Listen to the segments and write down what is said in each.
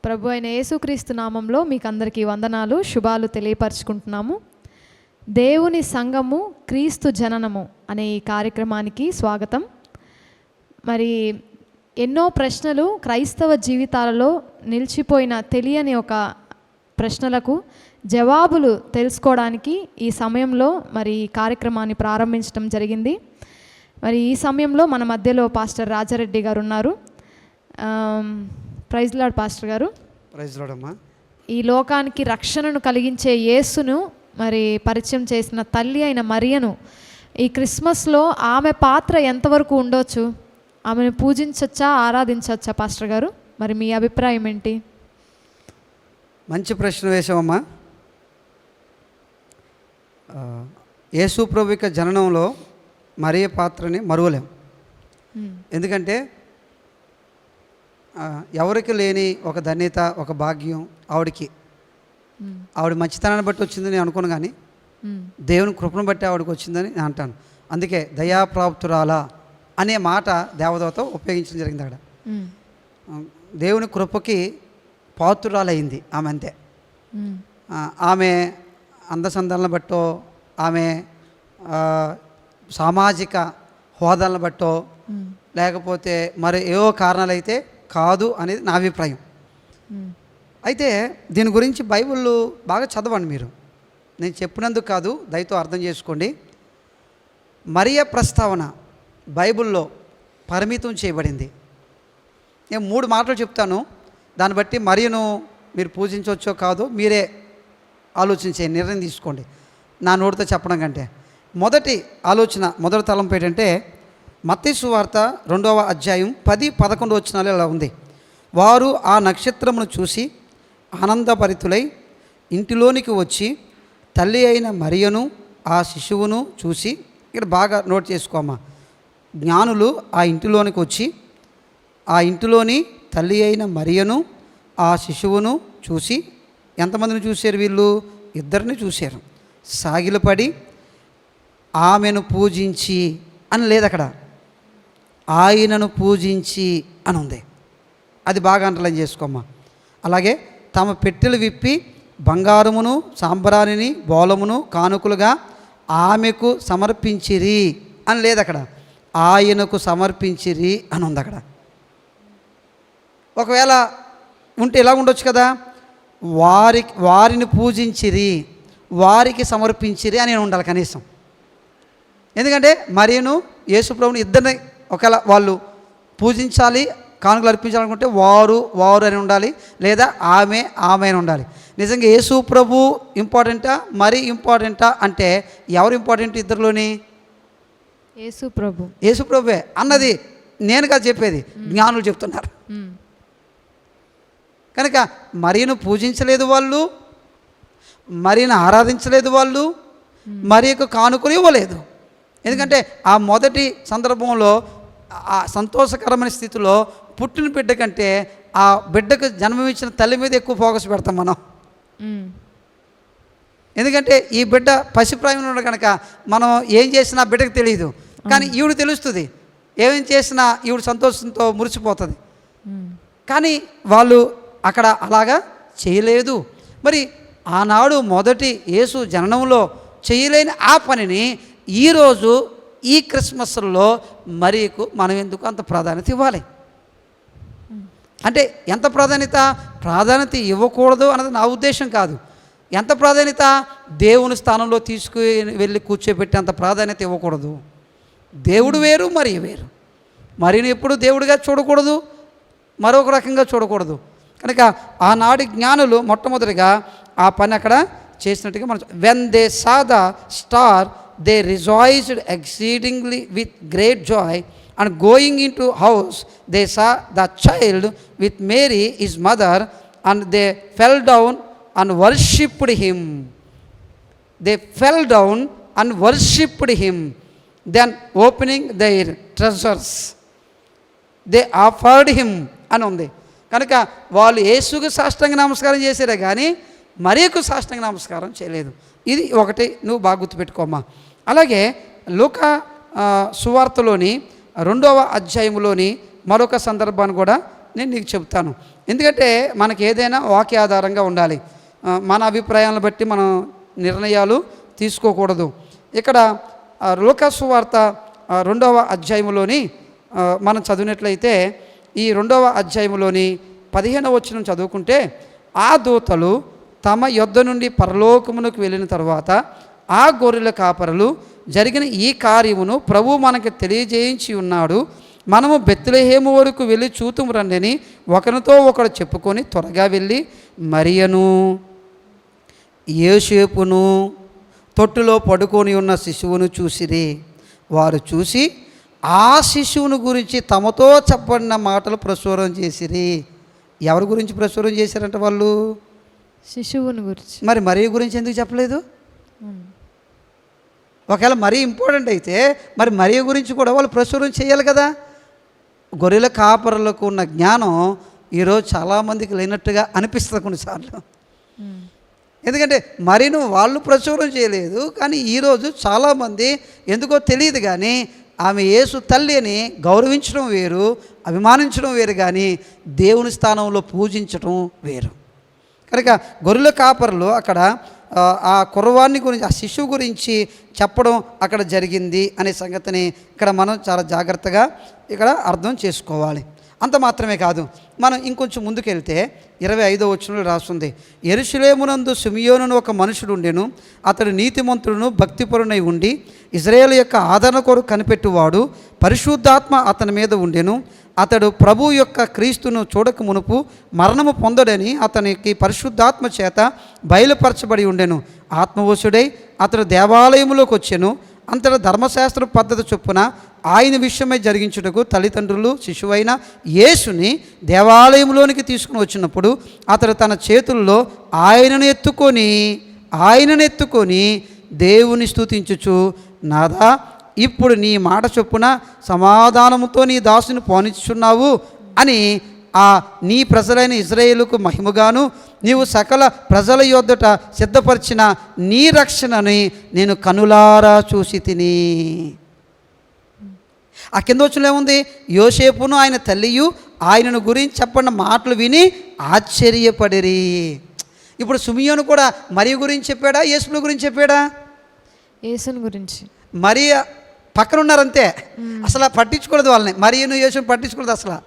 ప్రభు అయిన యేసుక్రీస్తు నామంలో మీకు అందరికీ వందనాలు, శుభాలు తెలియపరచుకుంటున్నాము. దేవుని సంఘము క్రీస్తు జననము అనే ఈ కార్యక్రమానికి స్వాగతం. మరి ఎన్నో ప్రశ్నలు క్రైస్తవ జీవితాలలో నిలిచిపోయిన తెలియని ఒక ప్రశ్నలకు జవాబులు తెలుసుకోవడానికి ఈ సమయంలో మరి ఈ కార్యక్రమాన్ని ప్రారంభించడం జరిగింది. మరి ఈ సమయంలో మన మధ్యలో పాస్టర్ రాజారెడ్డి గారు ఉన్నారు. ప్రైజ్ లార్డ్ పాస్టర్ గారు. ప్రైజ్ లార్డ్ అమ్మా. ఈ లోకానికి రక్షణను కలిగించే యేసును మరి పరిచయం చేసిన తల్లి అయిన మరియను ఈ క్రిస్మస్లో ఆమె పాత్ర ఎంతవరకు ఉండొచ్చు? ఆమెను పూజించవచ్చా, ఆరాధించవచ్చా? పాస్టర్ గారు, మరి మీ అభిప్రాయం ఏంటి? మంచి ప్రశ్న వేసామమ్మా. యేసు ప్రభు యొక్క జననంలో మరియ పాత్రని మరువలేం. ఎందుకంటే ఎవరికి లేని ఒక ధన్యత, ఒక భాగ్యం ఆవిడకి. ఆవిడ మంచితనాన్ని బట్టి వచ్చిందని నేను అనుకోను, కానీ దేవుని కృపను బట్టి ఆవిడకి వచ్చిందని నేను అంటాను. అందుకే దయాప్రాప్తురాలా అనే మాట దేవదూత ఉపయోగించడం జరిగింది. అక్కడ దేవుని కృపకి పాత్రురాలైంది ఆమె, అంతే. ఆమె అందసందాలను బట్టో, ఆమె సామాజిక హోదాలను బట్టో, లేకపోతే మరి ఏవో కారణాలు అయితే కాదు అనేది నా అభిప్రాయం. అయితే దీని గురించి బైబిల్ బాగా చదవండి మీరు. నేను చెప్పినందుకు కాదు, దయతో అర్థం చేసుకోండి. మరియ ప్రస్తావన బైబిల్లో పరిమితం చేయబడింది. నేను 3 మాటలు చెప్తాను, దాన్ని బట్టి మరియను మీరు పూజించవచ్చో కాదో మీరే ఆలోచించే నిర్ణయం తీసుకోండి, నా నోటితో చెప్పడం కంటే. మొదటి ఆలోచన, మొదటి తలంపు ఏంటంటే మత్తయి సువార్త 2వ అధ్యాయం 10-11 వచనాలు ఇలా ఉంది. వారు ఆ నక్షత్రమును చూసి ఆనందభరితులై ఇంటిలోనికి వచ్చి తల్లి అయిన మరియను ఆ శిశువును చూసి, ఇక్కడ బాగా నోట్ చేసుకోమ్మా, జ్ఞానులు ఆ ఇంటిలోనికి వచ్చి ఆ ఇంటిలోని తల్లి అయిన మరియను ఆ శిశువును చూసి, ఎంతమందిని చూశారు వీళ్ళు? 2 చూశారు. సాగిలపడి ఆమెను పూజించి అని లేదు, అక్కడ ఆయనను పూజించి అని ఉంది. అది బాగా అంటలని చేసుకోమ్మా. అలాగే తమ పెట్టెలు విప్పి బంగారమును, సాంబ్రాణిని, బోలమును కానుకలుగా ఆమెకు సమర్పించిరి అని లేదు, అక్కడ ఆయనకు సమర్పించిరి అని ఉంది. అక్కడ ఒకవేళ ఉంటే ఇలా ఉండొచ్చు కదా, వారిని పూజించిరి, వారికి సమర్పించిరి అని ఉండాలి కనీసం. ఎందుకంటే మరియను యేసుప్రభుని ఇద్దరిని ఒకవేళ వాళ్ళు పూజించాలి, కానుకలు అర్పించాలనుకుంటే వారు అని ఉండాలి, లేదా ఆమె అని ఉండాలి. నిజంగా యేసు ప్రభు ఇంపార్టెంటా, మరి ఇంపార్టెంటా అంటే ఎవరు ఇంపార్టెంట్ ఇద్దరిలోని? యేసు ప్రభువే అన్నది నేను కాదు చెప్పేది, జ్ఞానులు చెప్తున్నారు. కనుక మరియను పూజించలేదు వాళ్ళు, మరియను ఆరాధించలేదు వాళ్ళు, మరి యొక్క కానుకలు ఇవ్వలేదు. ఎందుకంటే ఆ మొదటి సందర్భంలో ఆ సంతోషకరమైన స్థితిలో పుట్టిన బిడ్డ కంటే ఆ బిడ్డకు జన్మమిచ్చిన తల్లి మీద ఎక్కువ ఫోకస్ పెడతాం మనం. ఎందుకంటే ఈ బిడ్డ పసిప్రాయంలో ఉన్నాడు కనుక మనం ఏం చేసినా బిడ్డకు తెలియదు, కానీ ఈవిడ తెలుస్తుంది. ఏమేం చేసినా ఈవిడ సంతోషంతో మురిసిపోతుంది. కానీ వాళ్ళు అక్కడ అలాగా చేయలేదు. మరి ఆనాడు మొదటి యేసు జననంలో చేయలేని ఆ పనిని ఈరోజు ఈ క్రిస్మస్లో మరియకు మనం ఎందుకు అంత ప్రాధాన్యత ఇవ్వాలి? అంటే ఎంత ప్రాధాన్యత ఇవ్వకూడదు అన్నది నా ఉద్దేశం కాదు. ఎంత ప్రాధాన్యత? దేవుని స్థానంలో తీసుకుని వెళ్ళి కూర్చోబెట్టి అంత ప్రాధాన్యత ఇవ్వకూడదు. దేవుడు వేరు, మరి వేరు. మరియను ఎప్పుడు దేవుడిగా చూడకూడదు, మరొక రకంగా చూడకూడదు. కనుక ఆనాటి జ్ఞానులు మొట్టమొదటిగా ఆ పని అక్కడ చేసినట్టుగా మనం, when they saw the star they rejoiced exceedingly with great joy, and going into house they saw the child with Mary his mother, and they fell down and worshipped him. They fell down and worshipped him. Then opening their treasures they offered him అని ఉంది. కనుక వాళ్ళు యేసుకు సాష్టాంగ నమస్కారం చేశారే కానీ మరియకు సాష్టాంగ నమస్కారం చేయలేదు. ఇది ఒకటి నువ్వు బాగా గుర్తుపెట్టుకోమ్మా. అలాగే లూకా సువార్తలోని 2వ అధ్యాయంలోని మరొక సందర్భాన్ని కూడా నేను నీకు చెప్తాను. ఎందుకంటే మనకి ఏదైనా వాక్య ఆధారంగా ఉండాలి. మన అభిప్రాయాలను బట్టి మనం నిర్ణయాలు తీసుకోకూడదు. ఇక్కడ లూకా సువార్త 2వ అధ్యాయంలోని మనం చదివినట్లయితే ఈ 2వ అధ్యాయంలోని 15వ వచనం చదువుకుంటే, ఆ దూతలు తమ యొద్ద నుండి పరలోకమునకు వెళ్ళిన తర్వాత ఆ గొర్రెల కాపరులు జరిగిన ఈ కార్యమును ప్రభువు మనకి తెలియజేయించి ఉన్నాడు, మనము బెత్లెహేము వరకు వెళ్ళి చూతుము రండని ఒకరితో ఒకడు చెప్పుకొని త్వరగా వెళ్ళి మరియను యోసేపును తొట్టులో పడుకొని ఉన్న శిశువును చూసిరి. వారు చూసి ఆ శిశువుని గురించి తమతో చెప్పబడిన మాటలు ప్రచురం చేసిరి. ఎవరి గురించి ప్రచురం చేశారంట వాళ్ళు? శిశువుని గురించి. మరి మరియ గురించి ఎందుకు చెప్పలేదు? ఒకవేళ మరీ ఇంపార్టెంట్ అయితే మరి మరియ గురించి కూడా వాళ్ళు ప్రచురం చేయాలి కదా. గొర్రెల కాపరులకు ఉన్న జ్ఞానం ఈరోజు చాలామందికి లేనట్టుగా అనిపిస్తుంది కొన్నిసార్లు. ఎందుకంటే మరీను వాళ్ళు ప్రచురం చేయలేదు, కానీ ఈరోజు చాలామంది ఎందుకో తెలియదు కానీ ఆమె యేసు తల్లి అని గౌరవించడం వేరు, అభిమానించడం వేరు, కానీ దేవుని స్థానంలో పూజించడం వేరు. కనుక గొర్రెల కాపరులు అక్కడ ఆ కుర్రవాణ్ణి గురించి, ఆ శిశువు గురించి చెప్పడం అక్కడ జరిగింది అనే సంగతిని ఇక్కడ మనం చాలా జాగ్రత్తగా ఇక్కడ అర్థం చేసుకోవాలి. అంత మాత్రమే కాదు, మనం ఇంకొంచెం ముందుకెళ్తే 25వ వచనంలో రాస్తుంది, యెరూషలేమునందు సిమియోనును ఒక మనుషుడు ఉండెను, అతడు నీతిమంతుడును భక్తిపరునై ఉండి ఇజ్రాయేలు యొక్క ఆదరణ కొరకు కనిపెట్టువాడు, పరిశుద్ధాత్మ అతని మీద ఉండెను. అతడు ప్రభు యొక్క క్రీస్తును చూడక మునుపు మరణము పొందడని అతనికి పరిశుద్ధాత్మ చేత బయలుపరచబడి ఉండెను. ఆత్మవశుడై అతడు దేవాలయములోకి వచ్చెను. అంతటా ధర్మశాస్త్ర పద్ధతి చొప్పున ఆయన విషయమై జరిగించుటకు తల్లిదండ్రులు శిశువైన యేసుని దేవాలయంలోనికి తీసుకుని వచ్చినప్పుడు అతడు తన చేతుల్లో ఆయనను ఎత్తుకొని దేవుని స్తుతించుచు, నాదా ఇప్పుడు నీ మాట చొప్పున సమాధానముతో నీ దాసుని పోనిచ్చున్నావు అని ఆ నీ ప్రజలైన ఇజ్రాయేలుకు మహిమగాను నీవు సకల ప్రజల యొద్దట సిద్ధపరిచిన నీ రక్షణని నేను కనులారా చూసి తిని. ఆ కింద వచ్చిన ఏముంది? యోసేపును ఆయన తల్లియు ఆయనను గురించి చెప్పిన మాటలు విని ఆశ్చర్యపడిరి. ఇప్పుడు సిమియోను కూడా మరియ గురించి చెప్పాడా, యేసు గురించి చెప్పాడా? యేసుని గురించి. మరియ పక్కన ఉన్నారంతే, అసలు పట్టించుకోలేదు వాళ్ళని. మరియను యేసుని పట్టించుకోలేదు అసలు.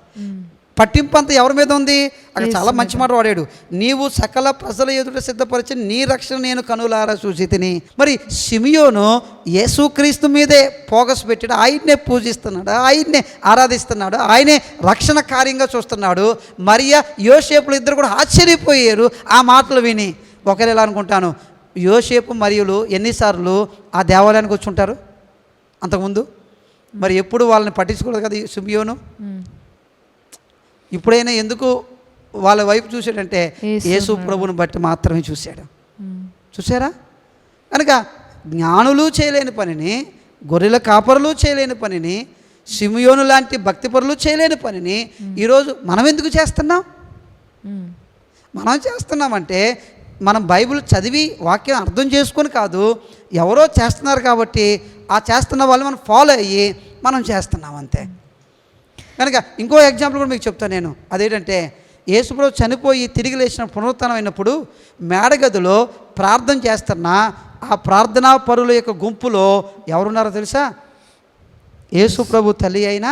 పట్టింపు అంతా ఎవరి మీద ఉంది? అక్కడ చాలా మంచి మాట వాడాడు, నీవు సకల ప్రజల ఎదుట సిద్ధపరిచి నీ రక్షణ నేను కనులారా చూసి తిని. మరి సిమియోను యేసుక్రీస్తు మీదే ఫోకస్ పెట్టాడు, ఆయన్నే పూజిస్తున్నాడు, ఆయన్నే ఆరాధిస్తున్నాడు, ఆయనే రక్షణ కార్యంగా చూస్తున్నాడు. మరియ యోసేపులు ఇద్దరు కూడా ఆశ్చర్యపోయారు ఆ మాటలు విని. ఒకరు ఎలా అనుకుంటాను, యోసేపు మరియులు ఎన్నిసార్లు ఆ దేవాలయానికి వచ్చి ఉంటారు అంతకుముందు? మరి ఎప్పుడు వాళ్ళని పట్టించుకోలేదు కదా సిమియోను. ఇప్పుడైనా ఎందుకు వాళ్ళ వైపు చూశాడంటే యేసు ప్రభువుని బట్టి మాత్రమే చూశాడు. చూసారా? కనుక జ్ఞానులు చేయలేని పనిని, గొర్రెల కాపరులు చేయలేని పనిని, సిమియోను లాంటి భక్తిపరులు చేయలేని పనిని ఈరోజు మనం ఎందుకు చేస్తున్నాం? మనం చేస్తున్నామంటే మనం బైబిల్ చదివి వాక్యం అర్థం చేసుకొని కాదు, ఎవరో చేస్తున్నారు కాబట్టి ఆ చేస్తున్న వాళ్ళు మనం ఫాలో అయ్యి మనం చేస్తున్నాం అంతే. కనుక ఇంకో ఎగ్జాంపుల్ కూడా మీకు చెప్తాను నేను. అదేంటంటే యేసుప్రభు చనిపోయి తిరిగి లేచిన పునరుత్థానం అయినప్పుడు మేడగదిలో ప్రార్థన చేస్తున్న ఆ ప్రార్థనా పరుల యొక్క గుంపులో ఎవరున్నారో తెలుసా? యేసుప్రభు తల్లి అయిన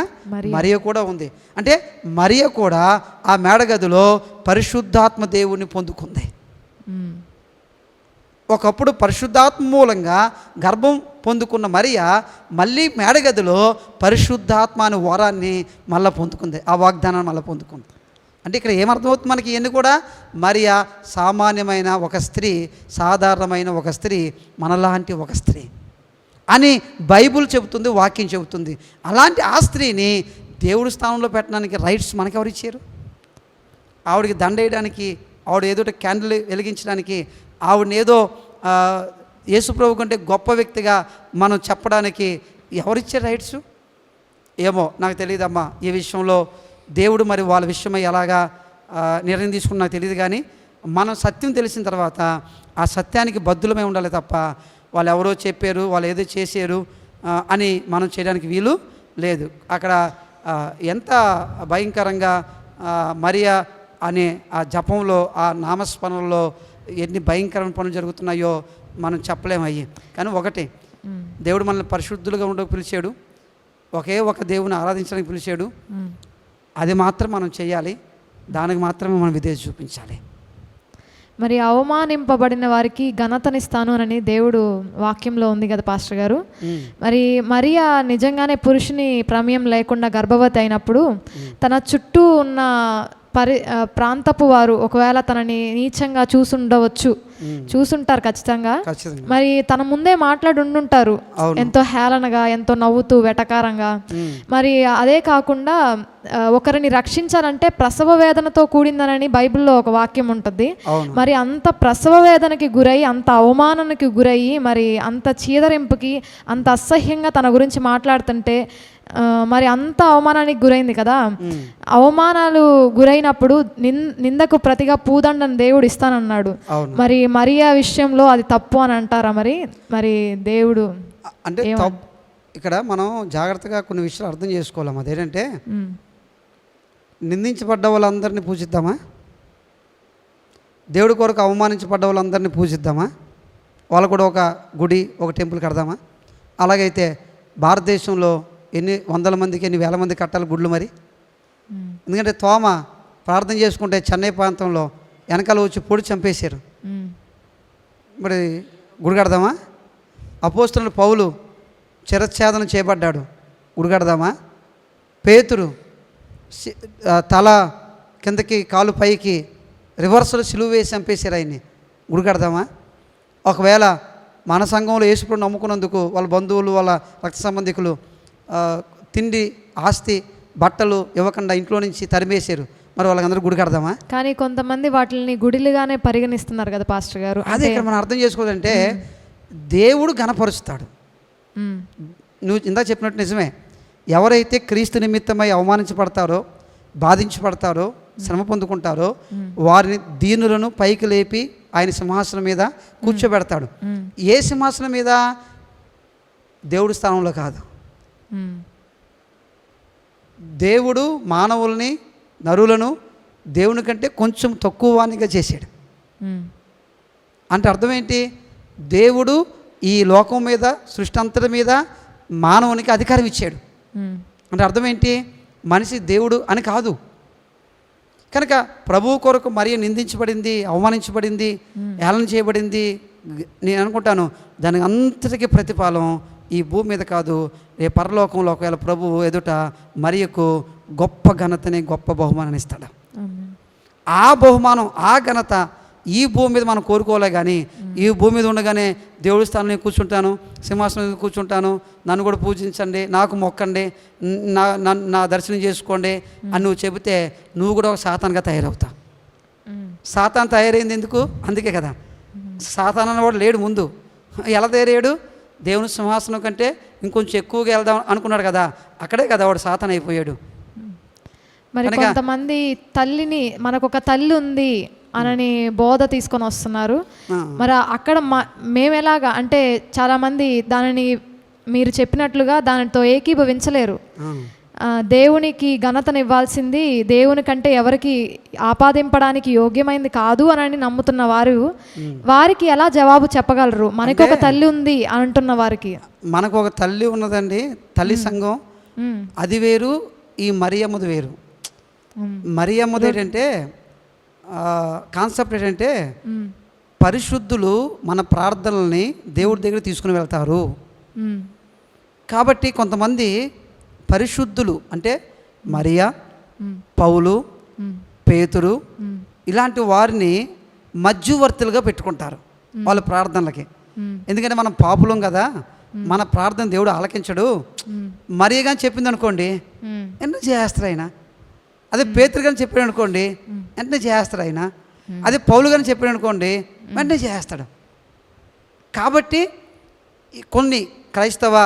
మరియ కూడా ఉంది. అంటే మరియ కూడా ఆ మేడగదిలో పరిశుద్ధాత్మ దేవుణ్ణి పొందుకుంది. ఒకప్పుడు పరిశుద్ధాత్మ మూలంగా గర్భం పొందుకున్న మరియ మళ్ళీ మేడగదిలో పరిశుద్ధాత్మ అనే వరాన్ని మళ్ళీ పొందుకుంది, ఆ వాగ్దానాన్ని మళ్ళీ పొందుకుంది. అంటే ఇక్కడ ఏమర్థమవుతుంది మనకి? ఇవన్నీ కూడా మరియ సామాన్యమైన ఒక స్త్రీ, సాధారణమైన ఒక స్త్రీ, మనలాంటి ఒక స్త్రీ అని బైబుల్ చెబుతుంది, వాక్యం చెబుతుంది. అలాంటి ఆ స్త్రీని దేవుడి స్థానంలో పెట్టడానికి రైట్స్ మనకెవరు ఇచ్చారు? ఆవిడకి దండ వేయడానికి, ఆవిడ ఏదో క్యాండిల్ వెలిగించడానికి, ఆవిడనేదో యేసుప్రభు కంటే గొప్ప వ్యక్తిగా మనం చెప్పడానికి ఎవరిచ్చారు రైట్స్? ఏమో నాకు తెలియదమ్మా ఈ విషయంలో. దేవుడు మరి వాళ్ళ విషయమై ఎలాగా నిర్ణయం తీసుకున్నా నాకు తెలియదు. కానీ మనం సత్యం తెలిసిన తర్వాత ఆ సత్యానికి బద్దులమై ఉండాలి తప్ప వాళ్ళు ఎవరో చెప్పారు, వాళ్ళు ఏదో చేశారు అని మనం చేయడానికి వీలు లేదు. అక్కడ ఎంత భయంకరంగా మరియా అనే ఆ జపంలో, ఆ నామస్మరణలో ఎన్ని భయంకరమైన పనులు జరుగుతున్నాయో మనం చెప్పలేము అయ్యి. కానీ ఒకటి, దేవుడు మనల్ని పరిశుద్ధులుగా ఉండకు పిలిచాడు, ఒకే ఒక దేవుని ఆరాధించడానికి పిలిచాడు. అది మాత్రం మనం చేయాలి, దానికి మాత్రమే మనం విధేయత చూపించాలి. మరి అవమానింపబడిన వారికి ఘనతనిస్తాను అని దేవుడు వాక్యంలో ఉంది కదా పాస్టర్ గారు. మరి మరియా నిజంగానే పురుషుని ప్రమేయం లేకుండా గర్భవతి అయినప్పుడు తన చుట్టూ ఉన్న ప్రాంతపు వారు ఒకవేళ తనని నీచంగా చూసుంటారు ఖచ్చితంగా. మరి తన ముందే మాట్లాడుంటారు ఎంతో హేళనగా, ఎంతో నవ్వుతూ వెటకారంగా. మరి అదే కాకుండా ఒకరిని రక్షించాలంటే ప్రసవ వేదనతో కూడిందనని బైబిల్లో ఒక వాక్యం ఉంటుంది. మరి అంత ప్రసవ వేదనకి గురై, అంత అవమానానికి గురయ్యి, మరి అంత చీదరింపుకి, అంత అసహ్యంగా తన గురించి మాట్లాడుతుంటే మరి అంత అవమానానికి గురైంది కదా. అవమానాలు గురైనప్పుడు నిందకు ప్రతిగా పూదండని దేవుడు ఇస్తానన్నాడు. మరి మరియా విషయంలో అది తప్పు అని అంటారా? మరి దేవుడు అంటే ఇక్కడ మనం జాగ్రత్తగా కొన్ని విషయాలు అర్థం చేసుకోవాలి. అదేంటంటే, నిందించబడ్డ వాళ్ళందరినీ పూజిద్దామా? దేవుడి కొరకు అవమానించబడ్డ వాళ్ళందరినీ పూజిద్దామా? వాళ్ళు కూడా ఒక గుడి, ఒక టెంపుల్ కడదామా? అలాగైతే భారతదేశంలో ఎన్ని వందల మందికి, ఎన్ని వేల మంది కట్టాలి గుళ్ళు మరి? ఎందుకంటే తోమ ప్రార్థన చేసుకుంటే చెన్నై ప్రాంతంలో వెనకాల వచ్చి పొడి చంపేశారు. మరి గుడి కడదామా? అపోస్తలుడు పౌలు శిరచ్ఛేదనం చేయబడ్డాడు, గుడి కడదామా? పేతురు తల కిందకి కాలు పైకి రివర్స్లో సిలువ వేసి చంపేశారు ఆయన్ని, గుడి కడదామా? ఒకవేళ మన సంఘంలో యేసుప్రభువుని నమ్ముకున్నందుకు వాళ్ళ బంధువులు, వాళ్ళ రక్త సంబంధికులు తిండి, ఆస్తి, బట్టలు ఇవ్వకుండా ఇంట్లో నుంచి తరిమేశారు, మరి వాళ్ళందరూ గుడి కడదామా? కానీ కొంతమంది వాటిని గుడిలుగానే పరిగణిస్తున్నారు కదా పాస్టర్ గారు. అదే ఇక్కడ మనం అర్థం చేసుకోవాలంటే, దేవుడు ఘనపరుస్తాడు. నువ్వు ఇందాక చెప్పినట్టు నిజమే. ఎవరైతే క్రీస్తు నిమిత్తమై అవమానించబడతారో, బాధించబడతారో, శ్రమ పొందుకుంటారో వారిని, దీనులను పైకి లేపి ఆయన సింహాసనం మీద కూర్చోబెడతాడు. ఏ సింహాసనం మీద? దేవుడి స్థానంలో కాదు. దేవుడు మానవుల్ని, నరులను దేవుని కంటే కొంచెం తక్కువ వానిగా చేశాడు. అంటే అర్థం ఏంటి? దేవుడు ఈ లోకం మీద, సృష్టి అంతటి మీద మానవునికి అధికారం ఇచ్చాడు. అంటే అర్థం ఏంటి? మనిషి దేవుడు అని కాదు. కనుక ప్రభువు కొరకు మరియ నిందించబడింది, అవమానించబడింది, ఏళన చేయబడింది. నేను అనుకుంటాను దానికి అంతటికీ ప్రతిఫలం ఈ భూమి మీద కాదు, పరలోకంలో ఒకవేళ ప్రభువు ఎదుట మరియకు గొప్ప ఘనతని, గొప్ప బహుమానాన్ని ఇస్తాడు. ఆ బహుమానం, ఆ ఘనత ఈ భూమి మీద మనం కోరుకోలే. కానీ ఈ భూమి మీద ఉండగానే దేవుడి స్థానంలో కూర్చుంటాను, సింహాసనం మీద కూర్చుంటాను, నన్ను కూడా పూజించండి, నాకు మొక్కండి, నా దర్శనం చేసుకోండి అని నువ్వు చెబితే నువ్వు కూడా ఒక సాతానుగా తయారవుతావు. సాతాను తయారైంది ఎందుకు? అందుకే కదా. సాతాను అన్నవాడు లేడు ముందు. ఎలా తయారయ్యాడు? దేవుని సింహాసనం కంటే ఇంకొంచెం ఎక్కువగా వెళ్దాం అనుకున్నాడు కదా, అక్కడే కదా వాడు సాతాను అయిపోయాడు. మరి కొంతమంది తల్లిని, మనకొక తల్లి ఉంది అనని బోధ తీసుకొని వస్తున్నారు. మరి అక్కడ మేము ఎలాగా అంటే, చాలామంది దానిని మీరు చెప్పినట్లుగా దానితో ఏకీభవించలేరు. దేవునికి ఘనతనివ్వాల్సింది దేవుని కంటే ఎవరికి ఆపాదింపడానికి యోగ్యమైంది కాదు అని నమ్ముతున్న వారికి ఎలా జవాబు చెప్పగలరు? మనకు ఒక తల్లి ఉంది అంటున్న వారికి. మనకు ఒక తల్లి ఉన్నదండి, తల్లి సంఘం అది వేరు, ఈ మరియమ్మది వేరు. మరియమ్మది ఏంటంటే కాన్సెప్ట్ ఏంటంటే, పరిశుద్ధులు మన ప్రార్థనల్ని దేవుడి దగ్గర తీసుకుని వెళ్తారు. కాబట్టి కొంతమంది పరిశుద్ధులు అంటే మరియా, పౌలు, పేతురు ఇలాంటి వారిని మధ్యవర్తులుగా పెట్టుకుంటారు వాళ్ళ ప్రార్థనలకి. ఎందుకంటే మనం పాపులం కదా, మన ప్రార్థన దేవుడు ఆలకించడు. మరియా కానీ చెప్పింది అనుకోండి, ఎన్నో చేస్తారు ఆయన. అదే పేతురు కానీ చెప్పాడు అనుకోండి, వెంటనే చేస్తాడు ఆయన. అదే పౌలు కానీ చెప్పాడు అనుకోండి, వెంటనే చేస్తాడు. కాబట్టి కొన్ని క్రైస్తవ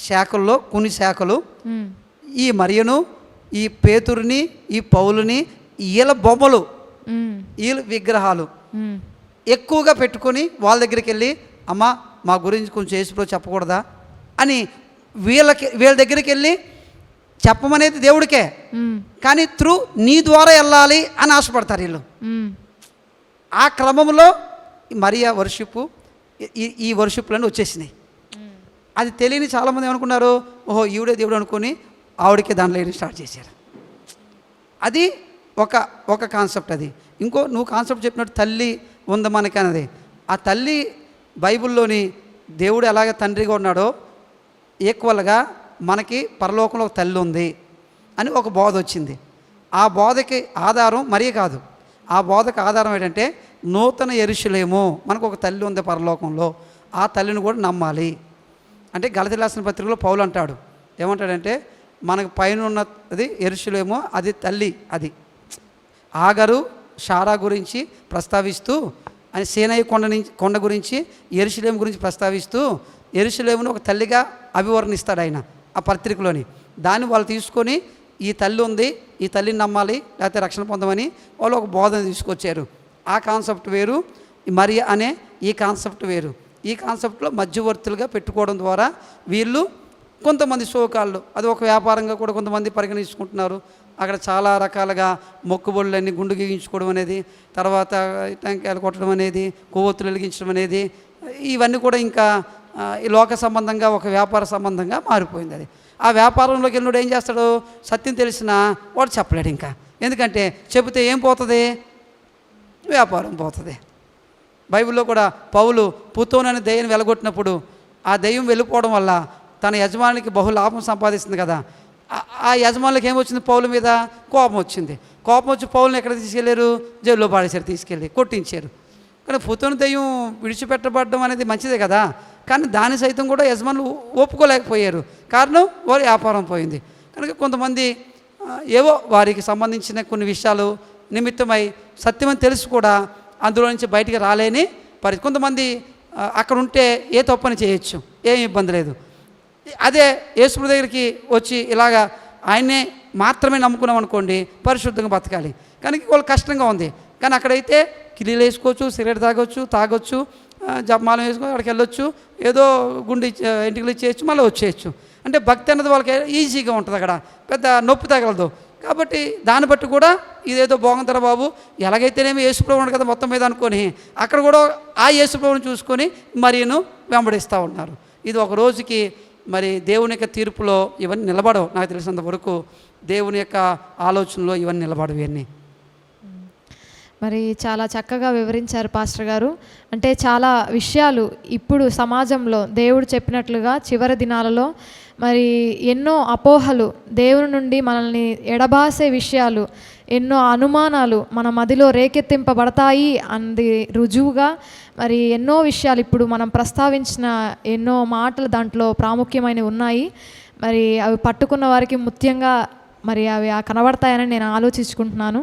శాఖల్లో, కొన్ని శాఖలు ఈ మరియను, ఈ పేతురుని, ఈ పౌలుని, వీళ్ళ బొమ్మలు, వీళ్ళ విగ్రహాలు ఎక్కువగా పెట్టుకొని వాళ్ళ దగ్గరికి వెళ్ళి, అమ్మ మా గురించి కొంచెం యేసుప్రభు చెప్పకూడదా అని వీళ్ళ దగ్గరికి వెళ్ళి చెప్పమనేది దేవుడికే, కానీ త్రూ నీ ద్వారా వెళ్ళాలి అని ఆశపడతారు వీళ్ళు. ఆ క్రమంలో మరియా వర్షిప్ ఈ వర్షిప్లన్నీ వచ్చేసినాయి. అది తెలియని చాలామంది ఏమనుకున్నారు, ఓహో ఈవిడే దేవుడు అనుకుని ఆవిడకి దాంట్లో వేయడం స్టార్ట్ చేశారు. అది ఒక కాన్సెప్ట్. అది నువ్వు కాన్సెప్ట్ చెప్పినట్టు తల్లి ఉంది మనకి అన్నది. ఆ తల్లి బైబిల్లోని దేవుడు ఎలాగ తండ్రిగా ఉన్నాడో ఈక్వల్గా మనకి పరలోకంలో ఒక తల్లి ఉంది అని ఒక బోధ వచ్చింది. ఆ బోధకి ఆధారం మరీ కాదు, ఆ బోధకి ఆధారం ఏంటంటే నూతన యెరూషలేము, మనకు ఒక తల్లి ఉంది పరలోకంలో, ఆ తల్లిని కూడా నమ్మాలి. అంటే గలతీయులకు రాసిన పత్రికలో పౌలు అంటాడు, ఏమంటాడంటే మనకు పైన ఉన్నది యెరూషలేము, అది తల్లి. అది ఆగరు షారా గురించి ప్రస్తావిస్తూ, అని సీనాయి కొండ గురించి యెరూషలేము గురించి ప్రస్తావిస్తూ యెరూషలేమును ఒక తల్లిగా అభివర్ణిస్తాడు ఆయన ఆ పత్రికలోని. దాన్ని వాళ్ళు తీసుకొని ఈ తల్లి ఉంది, ఈ తల్లిని నమ్మాలి లేకపోతే రక్షణ పొందమని వాళ్ళు ఒక బోధన తీసుకొచ్చారు. ఆ కాన్సెప్ట్ వేరు, మరియా అనే ఈ కాన్సెప్ట్ వేరు. ఈ కాన్సెప్ట్లో మధ్యవర్తులుగా పెట్టుకోవడం ద్వారా వీళ్ళు కొంతమంది సోకాళ్ళు అది ఒక వ్యాపారంగా కూడా కొంతమంది పరిగణించుకుంటున్నారు. అక్కడ చాలా రకాలుగా మొక్కుబడులన్నీ గుండు గీయించుకోవడం అనేది, తర్వాత టెంకాయలు కొట్టడం అనేది, కొవ్వొత్తులు వెలిగించడం అనేది, ఇవన్నీ కూడా ఇంకా ఈ లోక సంబంధంగా ఒక వ్యాపార సంబంధంగా మారిపోయింది. అది ఆ వ్యాపారంలోకి వెళ్ళినోడు ఏం చేస్తాడు, సత్యం తెలిసినా వాడు చెప్పలేడు. ఇంకా ఎందుకంటే చెబితే ఏం పోతుంది, వ్యాపారం పోతుంది. బైబిల్లో కూడా పౌలు పుతోను అనే దెయ్యం వెలగొట్టినప్పుడు ఆ దెయ్యం వెళ్ళిపోవడం వల్ల తన యజమానికి బహు లాభం సంపాదిస్తుంది కదా, ఆ యజమానులకు ఏమొచ్చింది, పౌలు మీద కోపం వచ్చింది. కోపం వచ్చి పౌలుని ఎక్కడ తీసుకెళ్ళారు, జైల్లో పాడేశారు, తీసుకెళ్ళి కొట్టించారు. కానీ పుతోను దెయ్యం విడిచిపెట్టబడడం అనేది మంచిదే కదా, కానీ దాని సైతం కూడా యజమానులు ఒప్పుకోలేకపోయారు. కారణం వారి వ్యాపారం పోయింది. కనుక కొంతమంది ఏవో వారికి సంబంధించిన కొన్ని విషయాలు నిమిత్తమై సత్యమని తెలుసు కూడా అందులో నుంచి బయటికి రాలేని పరిస్థితి. కొంతమంది అక్కడ ఉంటే ఏ తప్పని చేయొచ్చు, ఏం ఇబ్బంది లేదు. అదే యేసు దగ్గరికి వచ్చి ఇలాగా ఆయన్నే మాత్రమే నమ్ముకున్నాం అనుకోండి, పరిశుద్ధంగా బతకాలి. కానీ వాళ్ళు కష్టంగా ఉంది. కానీ అక్కడైతే కిలీలు వేసుకోవచ్చు, సిగరెట్ తాగొచ్చు, జపమాలం వేసుకోవచ్చు, అక్కడికి వెళ్ళొచ్చు, ఏదో గుండె ఇంటికి చేయొచ్చు, మళ్ళీ వచ్చేయచ్చు. అంటే భక్తి అన్నది వాళ్ళకి ఈజీగా ఉంటుంది, అక్కడ పెద్ద నొప్పి తగలదు. కాబట్టి దాన్ని బట్టి కూడా ఇదేదో బాగుంటారా బాబు, ఎలాగైతేనేమి యేసుప్రభు ఉన్నాడు కదా మొత్తం మీద అనుకొని అక్కడ కూడా ఆ యేసుప్రభుని చూసుకొని మరీను వెంబడిస్తూ ఉన్నారు. ఇది ఒక రోజుకి మరి దేవుని యొక్క తీర్పులో ఇవన్నీ నిలబడవు. నాకు తెలిసినంత వరకు దేవుని యొక్క ఆలోచనలో ఇవన్నీ నిలబడవు. ఇవన్నీ మరి చాలా చక్కగా వివరించారు పాస్టర్ గారు. అంటే చాలా విషయాలు ఇప్పుడు సమాజంలో దేవుడు చెప్పినట్లుగా చివరి దినాలలో మరి ఎన్నో అపోహలు, దేవుని నుండి మనల్ని ఎడబాసే విషయాలు, ఎన్నో అనుమానాలు మన మదిలో రేకెత్తింపబడతాయి అంది రుజువుగా మరి ఎన్నో విషయాలు ఇప్పుడు మనం ప్రస్తావించిన ఎన్నో మాటలు దాంట్లో ప్రాముఖ్యమైనవి ఉన్నాయి. మరి అవి పట్టుకున్న వారికి ముఖ్యంగా మరి అవి కనబడతాయని నేను ఆలోచించుకుంటున్నాను.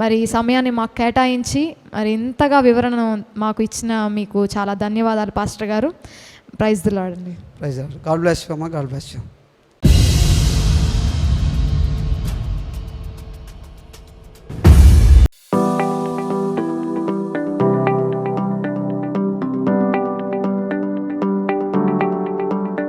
మరి ఈ సమయాన్ని మాకు కేటాయించి మరి ఇంతగా వివరణ మాకు ఇచ్చిన మీకు చాలా ధన్యవాదాలు పాస్టర్ గారు. ప్రైజ్ ది లార్డ్ అండి. Praise the Lord. God bless you అమ్మా. God bless you.